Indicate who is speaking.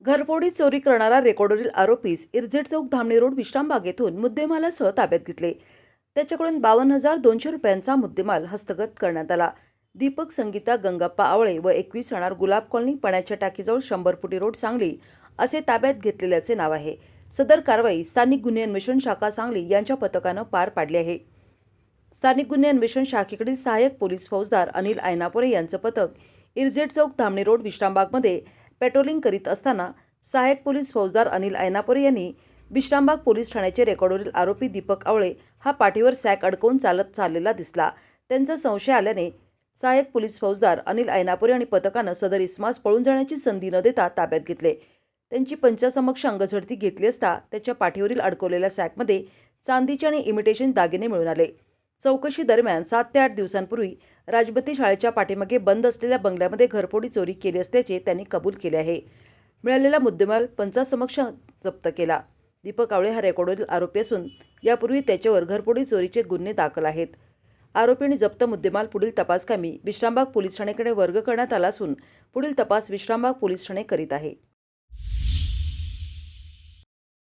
Speaker 1: घरफोडी चोरी करणारा रेकॉर्डवरील आरोपीस इरझेड चौक धामणी रोड विश्रामबाग येथून मुद्देमालासह ताब्यात घेतले। त्याच्याकडून 52,200 रुपयांचा मुद्देमाल हस्तगत करण्यात आला। दीपक संगीता गंगाप्पा आवळे व 21 राहणार गुलाब कॉलनी पाण्याच्या टाकीजवळ 100 फुटी रोड सांगली असे ताब्यात घेतलेल्याचे नाव आहे। सदर कारवाई स्थानिक गुन्हे अन्वेषण शाखा सांगली यांच्या पथकानं पार पाडली आहे। स्थानिक गुन्हे अन्वेषण शाखेकडील सहाय्यक पोलीस फौजदार अनिल ऐनापुरे यांचं पथक इरझेड चौक धामणी रोड विश्रामबागमध्ये पेट्रोलिंग करीत असताना सहाय्यक पोलीस फौजदार अनिल ऐनापुरे यांनी विश्रामबाग पोलीस ठाण्याचे रेकॉर्डवरील आरोपी दीपक आवळे हा पाठीवर सॅक अडकवून चालत चाललेला दिसला। त्यांचा संशय आल्याने सहाय्यक पोलीस फौजदार अनिल ऐनापुरे आणि पथकानं सदर इसमास पळून जाण्याची संधी न देता ताब्यात घेतले। त्यांची पंचासमक्ष अंगझडती घेतली असता त्याच्या पाठीवरील अडकवलेल्या सॅकमध्ये चांदीचे आणि इमिटेशन दागिने मिळून आले। चौकशी दरम्यान 7 ते 8 दिवसांपूर्वी राजबती शाळेच्या पाठीमागे बंद असलेल्या बंगल्यामध्ये घरफोडी चोरी केली असल्याचे त्यांनी कबूल केले आहे। मिळालेला मुद्देमाल पंचासमक्ष जप्त केला। दीपक आवळे हा रेकॉर्डवरील आरोपी असून यापूर्वी त्याच्यावर घरफोडी चोरीचे गुन्हे दाखल आहेत। आरोपी आणि जप्त मुद्देमाल पुढील तपासकामी विश्रामबाग पोलीस ठाण्याकडे वर्ग करण्यात आला असून पुढील तपास विश्रामबाग पोलीस ठाणे करीत आहे।